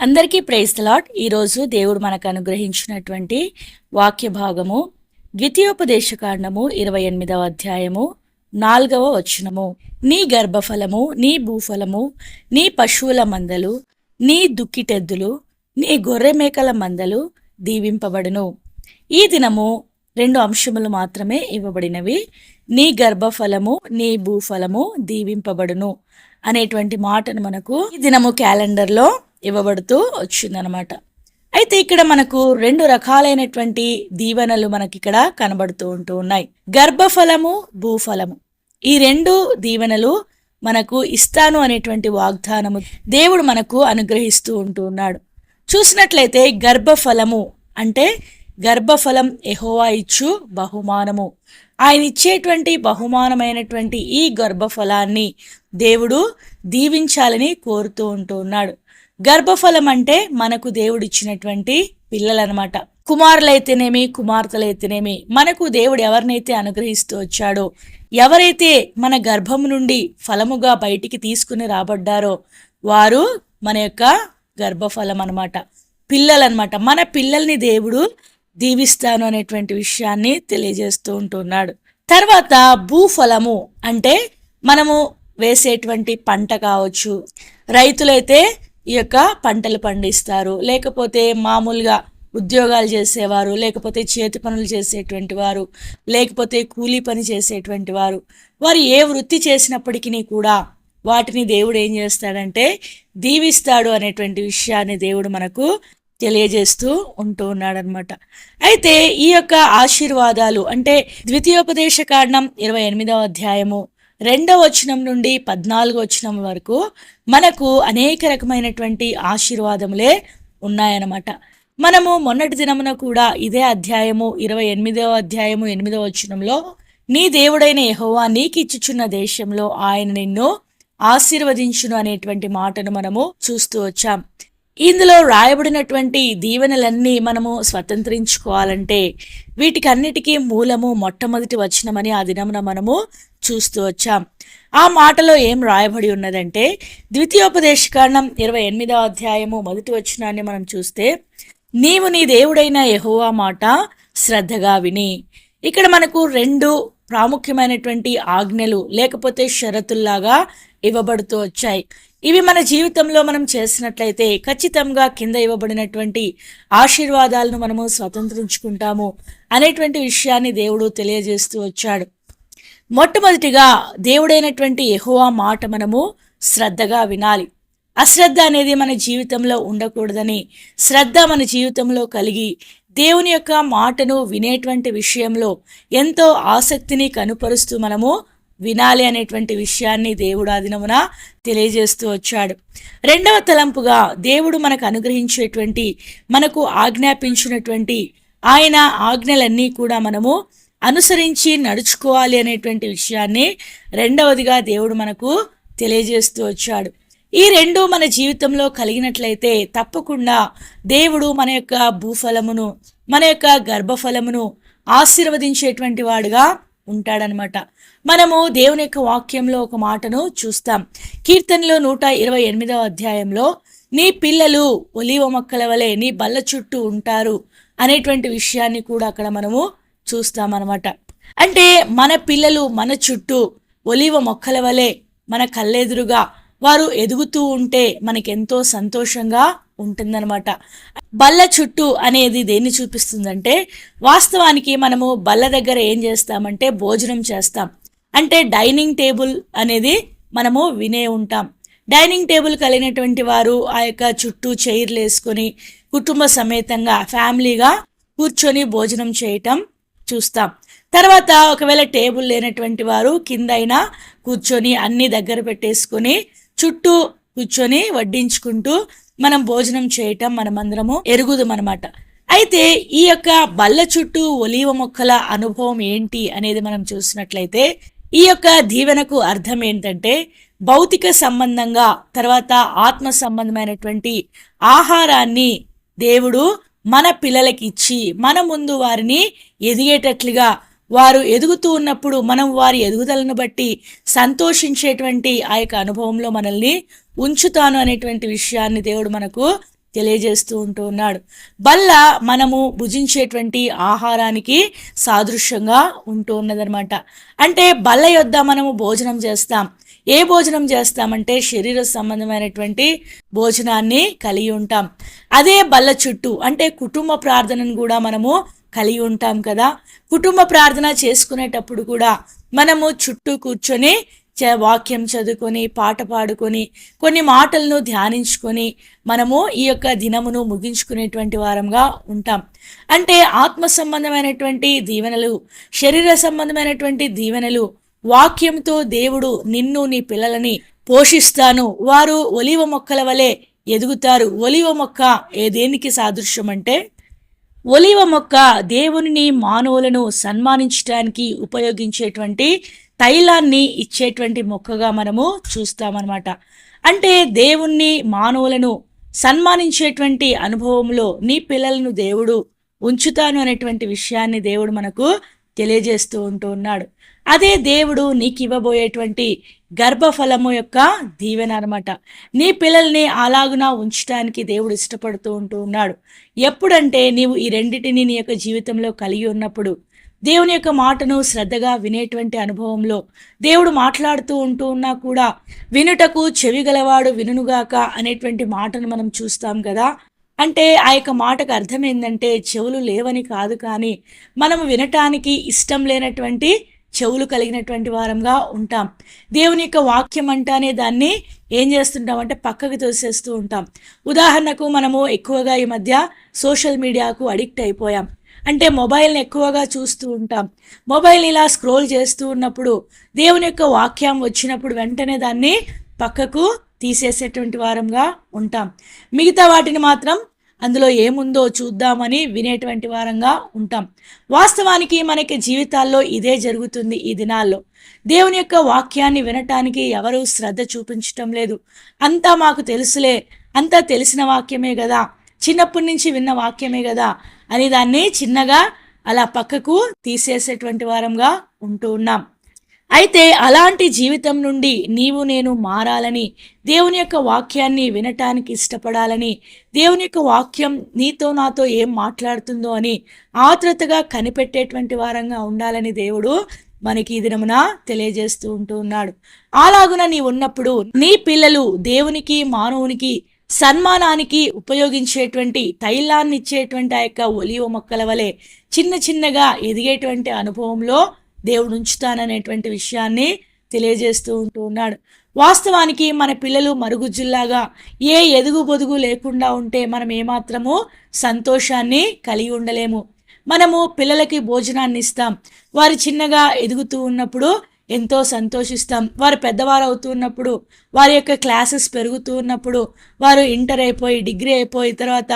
అందరికీ praise the lord. ఈరోజు దేవుడు మనకు అనుగ్రహించినటువంటి వాక్య భాగము ద్వితీయోపదేశకాండము 28వ అధ్యాయము 4వ వచనము. నీ గర్భఫలము, నీ భూఫలము, నీ పశువుల మందలు, నీ దుక్కిటెద్దులు, నీ గొర్రె మేకల మందలు దీవింపబడును. ఈ దినము 2 అంశములు మాత్రమే ఇవ్వబడినవి. నీ గర్భఫలము, నీ భూఫలము దీవింపబడును అనేటువంటి మాటను మనకు ఈ దినము క్యాలెండర్లో ఇవ్వబడుతూ వచ్చిందనమాట. అయితే ఇక్కడ మనకు 2 రకాలైనటువంటి దీవెనలు మనకి ఇక్కడ కనబడుతూ ఉన్నాయి. గర్భఫలము, భూఫలము. ఈ 2 దీవెనలు మనకు ఇస్తాను అనేటువంటి వాగ్దానము దేవుడు మనకు అనుగ్రహిస్తూ ఉన్నాడు. చూసినట్లయితే గర్భఫలము అంటే గర్భఫలం యెహోవా ఇచ్చు బహుమానము. ఆయన ఇచ్చేటువంటి బహుమానమైనటువంటి ఈ గర్భఫలాన్ని దేవుడు దీవించాలని కోరుతూ ఉన్నాడు. గర్భఫలం అంటే మనకు దేవుడు ఇచ్చినటువంటి పిల్లలనమాట. కుమారులైతేనేమి, కుమార్తెలైతేనేమి, మనకు దేవుడు ఎవరినైతే అనుగ్రహిస్తూ వచ్చాడో, ఎవరైతే మన గర్భం నుండి ఫలముగా బయటికి తీసుకుని రాబడ్డారో వారు మన యొక్క గర్భఫలం అనమాట, పిల్లలనమాట. మన పిల్లల్ని దేవుడు దీవిస్తాను అనేటువంటి విషయాన్ని తెలియజేస్తూ ఉంటున్నాడు. తర్వాత భూఫలము అంటే మనము వేసేటువంటి పంట కావచ్చు. రైతులైతే ఈ యొక్క పంటలు పండిస్తారు, లేకపోతే మామూలుగా ఉద్యోగాలు చేసేవారు, లేకపోతే చేతి పనులు చేసేటువంటి వారు, లేకపోతే కూలీ పని చేసేటువంటి వారు, వారు ఏ వృత్తి చేసినప్పటికీ కూడా వాటిని దేవుడు ఏం చేస్తాడంటే దీవిస్తాడు అనేటువంటి విషయాన్ని దేవుడు మనకు తెలియజేస్తూ ఉన్నాడనమాట. అయితే ఈ యొక్క ఆశీర్వాదాలు అంటే ద్వితీయోపదేశకాండం 28వ అధ్యాయము 2వ వచనం నుండి 14వ వచనం వరకు మనకు అనేక రకమైనటువంటి ఆశీర్వాదములే ఉన్నాయన్నమాట. మనము మొన్నటి దినమున కూడా ఇదే అధ్యాయము 28వ అధ్యాయము 8వ వచనంలో నీ దేవుడైన యెహోవా నీకు ఇచ్చుచున్న దేశంలో ఆయన నిన్ను ఆశీర్వదించును అనేటువంటి మాటను మనము చూస్తూ వచ్చాం. ఇందులో రాయబడినటువంటి దీవెనలన్నీ మనము స్వతంత్రించుకోవాలంటే వీటికన్నిటికీ మూలము మొట్టమొదటి వచనమని ఆ దినమున మనము చూస్తూ వచ్చాం. ఆ మాటలో ఏం రాయబడి ఉన్నదంటే ద్వితీయోపదేశకాండం 28వ అధ్యాయము 1వ వచనాన్ని మనం చూస్తే, నీవు నీ దేవుడైన యెహోవా మాట శ్రద్ధగా విని. ఇక్కడ మనకు 2 ప్రాముఖ్యమైనటువంటి ఆజ్ఞలు లేకపోతే షరతుల్లాగా ఇవ్వబడుతూ వచ్చాయి. ఇవి మన జీవితంలో మనం చేసినట్లయితే ఖచ్చితంగా కింద ఇవ్వబడినటువంటి ఆశీర్వాదాలను మనము స్వతంత్రించుకుంటాము అనేటువంటి విషయాన్ని దేవుడు తెలియజేస్తూ వచ్చాడు. మొట్టమొదటిగా దేవుడైనటువంటి యెహోవా మాట మనము శ్రద్ధగా వినాలి. అశ్రద్ధ అనేది మన జీవితంలో ఉండకూడదని, శ్రద్ధ మన జీవితంలో కలిగి దేవుని యొక్క మాటను వినేటువంటి విషయంలో ఎంతో ఆసక్తిని కనుపరుస్తూ మనము వినాలి అనేటువంటి విషయాన్ని దేవుడు ఆ దినమున తెలియజేస్తూ వచ్చాడు. 2వ తలంపుగా దేవుడు మనకు అనుగ్రహించేటువంటి, మనకు ఆజ్ఞాపించినటువంటి ఆయన ఆజ్ఞలన్నీ కూడా మనము అనుసరించి నడుచుకోవాలి అనేటువంటి విషయాన్ని 2వదిగా దేవుడు మనకు తెలియజేస్తూ వచ్చాడు. ఈ 2 మన జీవితంలో కలిగినట్లయితే తప్పకుండా దేవుడు మన యొక్క భూఫలమును, మన యొక్క గర్భఫలమును ఆశీర్వదించేటువంటి వాడుగా ఉంటాడనమాట. మనము దేవుని యొక్క వాక్యంలో ఒక మాటను చూస్తాం. కీర్తనలో 128వ అధ్యాయంలో నీ పిల్లలు ఒలీవ మొక్కల వలె నీ బల్ల చుట్టూ ఉంటారు అనేటువంటి విషయాన్ని కూడా అక్కడ మనము చూస్తామన్నమాట. అంటే మన పిల్లలు మన చుట్టూ ఒలీవ మొక్కల వలె మన కళ్ళెదురుగా వారు ఎదుగుతూ ఉంటే మనకెంతో సంతోషంగా ఉంటుందన్నమాట. బల్ల చుట్టూ అనేది దేన్ని చూపిస్తుందంటే వాస్తవానికి మనము బల్ల దగ్గర ఏం చేస్తామంటే భోజనం చేస్తాం. అంటే డైనింగ్ టేబుల్ అనేది మనము వినే ఉంటాం. డైనింగ్ టేబుల్ కలిగినటువంటి వారు ఆ యొక్క చుట్టూ చైర్లు వేసుకొని కుటుంబ సమేతంగా ఫ్యామిలీగా కూర్చొని భోజనం చేయటం చూస్తాం. తర్వాత ఒకవేళ టేబుల్ లేనటువంటి వారు కిందైనా కూర్చొని అన్ని దగ్గర పెట్టేసుకొని చుట్టూ కూర్చొని వడ్డించుకుంటూ మనం భోజనం చేయటం మనమందరము ఎరుగుదమన్నమాట. అయితే ఈ యొక్క బల్ల చుట్టూ ఒలీవ మొక్కల అనుభవం ఏంటి అనేది మనం చూసినట్లయితే ఈ యొక్క దీవెనకు అర్థం ఏంటంటే భౌతిక సంబంధంగా తర్వాత ఆత్మ సంబంధమైనటువంటి ఆహారాన్ని దేవుడు మన పిల్లలకి ఇచ్చి మన ముందు వారిని ఎదిగేటట్లుగా వారు ఎదుగుతూ ఉన్నప్పుడు మనం వారి ఎదుగుదలను బట్టి సంతోషించేటువంటి ఆ యొక్క అనుభవంలో మనల్ని ఉంచుతాను అనేటువంటి విషయాన్ని దేవుడు మనకు తెలియజేస్తూ ఉన్నాడు. బల్ల మనము భుజించేటువంటి ఆహారానికి సాదృశ్యంగా ఉన్నదనమాట. అంటే బల్ల యొద్ద మనము భోజనం చేస్తాం. ఏ భోజనం చేస్తామంటే శరీర సంబంధమైనటువంటి భోజనాన్ని కలిగి ఉంటాం. అదే బల్ల చుట్టూ అంటే కుటుంబ ప్రార్థనను కూడా మనము కలిగి ఉంటాం కదా. కుటుంబ ప్రార్థన చేసుకునేటప్పుడు కూడా మనము చుట్టూ కూర్చొని వాక్యం చదువుకొని పాట పాడుకొని కొన్ని మాటలను ధ్యానించుకొని మనము ఈ యొక్క దినమును ముగించుకునేటువంటి వారంగా ఉంటాం. అంటే ఆత్మ సంబంధమైనటువంటి దీవెనలు, శరీర సంబంధమైనటువంటి దీవెనలు, వాక్యంతో దేవుడు నిన్ను నీ పిల్లలని పోషిస్తాను, వారు ఒలివ మొక్కల వలె ఎదుగుతారు. ఒలివ మొక్క దేనికి సాదృశ్యం అంటే ఒలివ మొక్క దేవుని మానవులను సన్మానించడానికి ఉపయోగించేటువంటి తైలాన్ని ఇచ్చేటువంటి మొక్కగా మనము చూస్తామన్నమాట. అంటే దేవుణ్ణి మానవులను సన్మానించేటువంటి అనుభవంలో నీ పిల్లలను దేవుడు ఉంచుతాను అనేటువంటి విషయాన్ని దేవుడు మనకు తెలియజేస్తూ ఉన్నాడు. అదే దేవుడు నీకు ఇవ్వబోయేటువంటి గర్భఫలము యొక్క దీవెన అనమాట. నీ పిల్లల్ని అలాగునా ఉంచడానికి దేవుడు ఇష్టపడుతూ ఉన్నాడు. ఎప్పుడంటే నీవు ఈ రెండిటిని నీ యొక్క జీవితంలో కలిగి ఉన్నప్పుడు, దేవుని యొక్క మాటను శ్రద్ధగా వినేటువంటి అనుభవంలో, దేవుడు మాట్లాడుతూ ఉన్నా కూడా వినుటకు చెవి గలవాడు వినుగాక అనేటువంటి మాటను మనం చూస్తాం కదా. అంటే ఆ యొక్క మాటకు అర్థం ఏంటంటే చెవులు లేవని కాదు, కానీ మనం వినటానికి ఇష్టం లేనటువంటి చెవులు కలిగినటువంటి వారంగా ఉంటాం. దేవుని యొక్క వాక్యం అంటానే దాన్ని ఏం చేస్తుంటాం అంటే పక్కకు తోసేస్తూ ఉంటాం. ఉదాహరణకు మనము ఎక్కువగా ఈ మధ్య సోషల్ మీడియాకు అడిక్ట్ అయిపోయాం. అంటే మొబైల్ని ఎక్కువగా చూస్తూ ఉంటాం. మొబైల్ని ఇలా స్క్రోల్ చేస్తూ ఉన్నప్పుడు దేవుని యొక్క వాక్యం వచ్చినప్పుడు వెంటనే దాన్ని పక్కకు తీసేసేటువంటి వారంగా ఉంటాం. మిగతా వాటిని మాత్రం అందులో ఏముందో చూద్దామని వినేటువంటి వారంగా ఉంటాం. వాస్తవానికి మనకి జీవితాల్లో ఇదే జరుగుతుంది. ఈ దినాల్లో దేవుని యొక్క వాక్యాన్ని వినటానికి ఎవరు శ్రద్ధ చూపించటం లేదు. అంతా మాకు తెలుసులే, అంతా తెలిసిన వాక్యమే కదా, చిన్నప్పటి నుంచి విన్న వాక్యమే కదా అని దాన్ని చిన్నగా అలా పక్కకు తీసేసేటువంటి వారంగా ఉన్నాం. అయితే అలాంటి జీవితం నుండి నీవు నేను మారాలని, దేవుని యొక్క వాక్యాన్ని వినటానికి ఇష్టపడాలని, దేవుని యొక్క వాక్యం నీతో నాతో ఏం మాట్లాడుతుందో అని ఆతృతగా కనిపెట్టేటువంటి వారంగా ఉండాలని దేవుడు మనకి ఈ దినమున తెలియజేస్తూ ఉన్నాడు. అలాగున నీ ఉన్నప్పుడు నీ పిల్లలు దేవునికి మానవునికి సన్మానానికి ఉపయోగించేటువంటి తైలాన్ని ఇచ్చేటువంటి ఆ యొక్క ఒలివ మొక్కల వలె చిన్న చిన్నగా ఎదిగేటువంటి అనుభవంలో దేవుడు ఉంచుతాననేటువంటి విషయాన్ని తెలియజేస్తూ ఉన్నాడు. వాస్తవానికి మన పిల్లలు మరుగుజ్జుల్లాగా ఏ ఎదుగు బొదుగు లేకుండా ఉంటే మనం ఏమాత్రము సంతోషాన్ని కలిగి ఉండలేము. మనము పిల్లలకి భోజనాన్ని ఇస్తాం. వారు చిన్నగా ఎదుగుతూ ఉన్నప్పుడు ఎంతో సంతోషిస్తాం. వారు పెద్దవారు అవుతూ ఉన్నప్పుడు, వారి యొక్క క్లాసెస్ పెరుగుతూ ఉన్నప్పుడు, వారు ఇంటర్ అయిపోయి డిగ్రీ అయిపోయి తర్వాత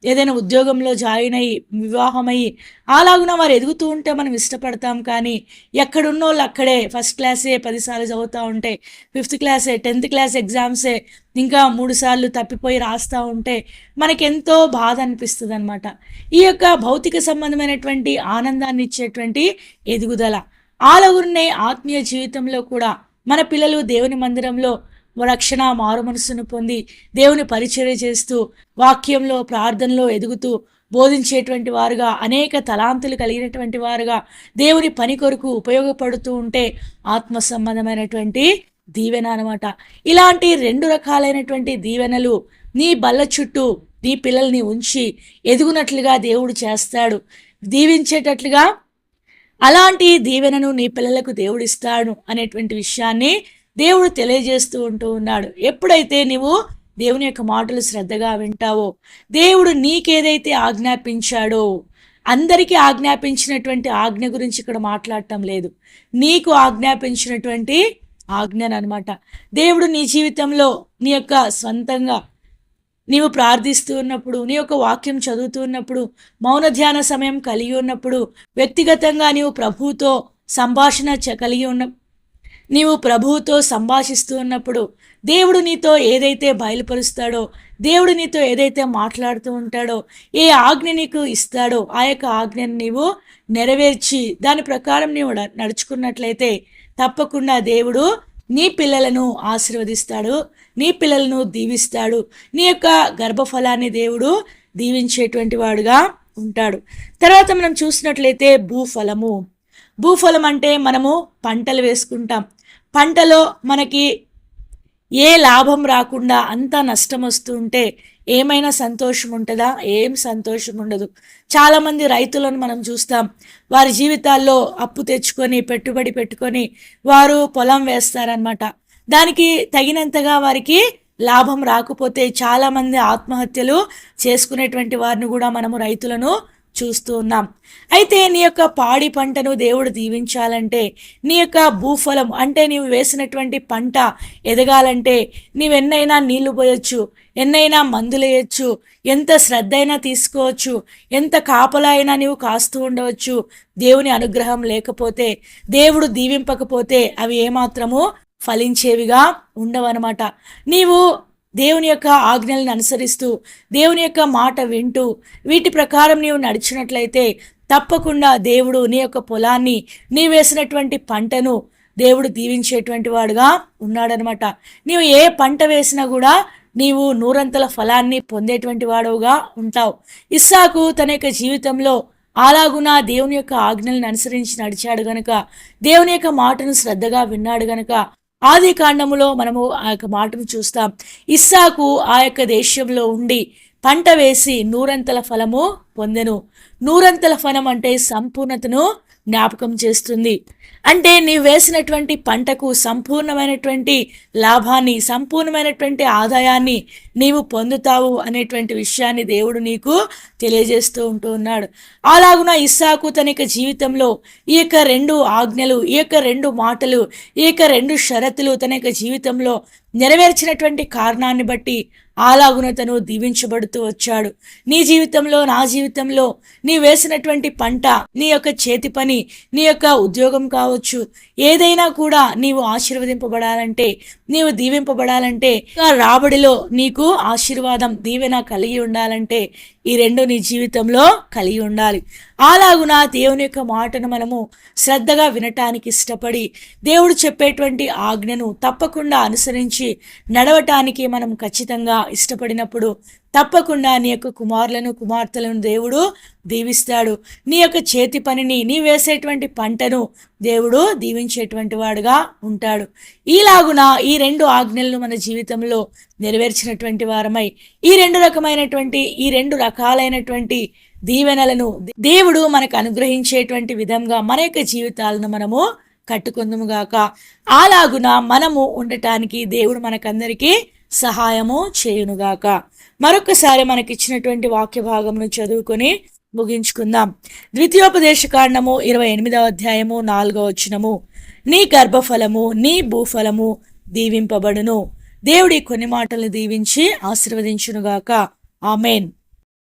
ఏదైనా ఉద్యోగంలో జాయిన్ అయ్యి వివాహమయ్యి అలాగున వారు ఎదుగుతూ ఉంటే మనం ఇష్టపడతాం. కానీ ఎక్కడున్న వాళ్ళు అక్కడే ఫస్ట్ క్లాసే 10 సార్లు చదువుతూ ఉంటే, 5th క్లాసే 10th క్లాస్ ఎగ్జామ్సే ఇంకా 3 సార్లు తప్పిపోయి రాస్తూ ఉంటే మనకెంతో బాధ అనిపిస్తుంది అనమాట. ఈ యొక్క భౌతిక సంబంధమైనటువంటి ఆనందాన్ని ఇచ్చేటువంటి ఎదుగుదల ఆలగురునే ఆత్మీయ జీవితంలో కూడా మన పిల్లలు దేవుని మందిరంలో రక్షణ మారు మనసును పొంది దేవుని పరిచర్య చేస్తూ వాక్యంలో ప్రార్థనలో ఎదుగుతూ బోధించేటువంటి వారుగా అనేక తలాంతులు కలిగినటువంటి వారుగా దేవుని పని కొరకు ఉపయోగపడుతూ ఉంటే ఆత్మ సంబంధమైనటువంటి దీవెన అనమాట. ఇలాంటి 2 రకాలైనటువంటి దీవెనలు నీ బల్ల చుట్టూ నీ పిల్లల్ని ఉంచి ఎదుగునట్లుగా దేవుడు చేస్తాడు. దీవించేటట్లుగా అలాంటి దీవెనను నీ పిల్లలకు దేవుడు ఇస్తాడు అనేటువంటి విషయాన్ని దేవుడు తెలియజేస్తూ ఉన్నాడు. ఎప్పుడైతే నీవు దేవుని యొక్క మాటలు శ్రద్ధగా వింటావో, దేవుడు నీకేదైతే ఆజ్ఞాపించాడో, అందరికీ ఆజ్ఞాపించినటువంటి ఆజ్ఞ గురించి ఇక్కడ మాట్లాడటం లేదు, నీకు ఆజ్ఞాపించినటువంటి ఆజ్ఞను అనమాట. దేవుడు నీ జీవితంలో నీ యొక్క స్వంతంగా నీవు ప్రార్థిస్తూ ఉన్నప్పుడు, నీ యొక్క వాక్యం చదువుతూ ఉన్నప్పుడు, మౌన ధ్యాన సమయం కలిగి ఉన్నప్పుడు, వ్యక్తిగతంగా నీవు ప్రభువుతో సంభాషిస్తూ ఉన్నప్పుడు దేవుడు నీతో ఏదైతే బయలుపరుస్తాడో, దేవుడు నీతో ఏదైతే మాట్లాడుతూ ఉంటాడో, ఏ ఆజ్ఞ నీకు ఇస్తాడో ఆ యొక్క ఆజ్ఞను నీవు నెరవేర్చి దాని ప్రకారం నీవు నడుచుకున్నట్లయితే తప్పకుండా దేవుడు నీ పిల్లలను ఆశీర్వదిస్తాడు, నీ పిల్లలను దీవిస్తాడు, నీ యొక్క గర్భఫలాన్ని దేవుడు దీవించేటువంటి వాడుగా ఉంటాడు. తర్వాత మనం చూసినట్లయితే భూఫలము. భూఫలం అంటే మనము పంటలు వేసుకుంటాం. పంటలో మనకి ఏ లాభం రాకుండా అంతా నష్టం వస్తూ ఉంటే ఏమైనా సంతోషం ఉంటుందా? ఏం సంతోషం ఉండదు. చాలామంది రైతులను మనం చూస్తాం, వారి జీవితాల్లో అప్పు తెచ్చుకొని పెట్టుబడి పెట్టుకొని వారు పొలం వేస్తారనమాట. దానికి తగినంతగా వారికి లాభం రాకపోతే చాలామంది ఆత్మహత్యలు చేసుకునేటువంటి వారిని కూడా మనము రైతులను చూస్తూ ఉన్నాం. అయితే నీ యొక్క పాడి పంటను దేవుడు దీవించాలంటే, నీ యొక్క భూఫలం అంటే నీవు వేసినటువంటి పంట ఎదగాలంటే నీవెన్నైనా నీళ్లు పోయొచ్చు, ఎన్నైనా మందులు వేయచ్చు, ఎంత శ్రద్ధ అయినా తీసుకోవచ్చు, ఎంత కాపలా అయినా నీవు కాస్తూ ఉండవచ్చు. దేవుని అనుగ్రహం లేకపోతే, దేవుడు దీవింపకపోతే అవి ఏమాత్రము ఫలించేవిగా ఉండవన్నమాట. నీవు దేవుని యొక్క ఆజ్ఞలను అనుసరిస్తూ దేవుని యొక్క మాట వింటూ వీటి ప్రకారం నీవు నడిచినట్లయితే తప్పకుండా దేవుడు నీ యొక్క పొలాన్ని, నీ వేసినటువంటి పంటను దేవుడు దీవించేటువంటి వాడుగా ఉన్నాడనమాట. నీవు ఏ పంట వేసినా కూడా నీవు నూరంతల ఫలాన్ని పొందేటువంటి వాడుగా ఉంటావు. ఇస్సాకు తన యొక్క జీవితంలో అలాగున దేవుని యొక్క ఆజ్ఞలను అనుసరించి నడిచాడు గనుక, దేవుని యొక్క మాటను శ్రద్ధగా విన్నాడు గనుక ఆది కాండములో మనము ఆ యొక్క మాటను చూస్తాం. ఇస్సాకు ఆ యొక్క దేశంలో ఉండి పంట వేసి నూరంతల ఫలము పొందెను. నూరంతల ఫలం అంటే సంపూర్ణతను జ్ఞాపకం చేస్తుంది. అంటే నీవు వేసినటువంటి పంటకు సంపూర్ణమైనటువంటి లాభాన్ని, సంపూర్ణమైనటువంటి ఆదాయాన్ని నీవు పొందుతావు అనేటువంటి విషయాన్ని దేవుడు నీకు తెలియజేస్తూ ఉన్నాడు. అలాగున ఇస్సాకు తన యొక్క జీవితంలో ఈ యొక్క 2 ఆజ్ఞలు, ఈ యొక్క 2 మాటలు, ఈ యొక్క 2 షరతులు తన యొక్క జీవితంలో నెరవేర్చినటువంటి కారణాన్ని బట్టి అలాగున తను దీవించబడుతూ వచ్చాడు. నీ జీవితంలో, నా జీవితంలో నీ వేసినటువంటి పంట, నీ యొక్క చేతి పని, నీ యొక్క ఉద్యోగం కావచ్చు, ఏదైనా కూడా నీవు ఆశీర్వదింపబడాలంటే, నీవు దీవింపబడాలంటే, రాబడిలో నీకు ఆశీర్వాదం, దీవెన కలిగి ఉండాలంటే ఈ 2 నీ జీవితంలో కలిగి ఉండాలి. అలాగున దేవుని యొక్క మాటను మనము శ్రద్ధగా వినటానికి ఇష్టపడి దేవుడు చెప్పేటువంటి ఆజ్ఞను తప్పకుండా అనుసరించి నడవటానికి మనం ఖచ్చితంగా ఇష్టపడినప్పుడు తప్పకుండా నీ యొక్క కుమారులను, కుమార్తెలను దేవుడు దీవిస్తాడు. నీ యొక్క చేతి పనిని, నీ వేసేటువంటి పంటను దేవుడు దీవించేటువంటి వాడుగా ఉంటాడు. ఈలాగున ఈ 2 ఆజ్ఞలను మన జీవితంలో నెరవేర్చినటువంటి వారమై ఈ 2 రకాలైనటువంటి దీవెనలను దేవుడు మనకు అనుగ్రహించేటువంటి విధంగా మన యొక్క జీవితాలను మనము కట్టుకుందుముగాక. అలాగున మనము ఉండటానికి దేవుడు మనకందరికీ సహాయము చేయునుగాక. మరొకసారి మనకిచ్చినటువంటి వాక్య భాగమును చదువుకొని ముగించుకుందాం. ద్వితీయోపదేశకాండము 28వ అధ్యాయము 4వ వచనము. నీ గర్భఫలము, నీ భూఫలము దీవింపబడును. దేవుడి కొన్ని మాటలు దీవించి ఆశీర్వదించునుగాక. ఆమెన్.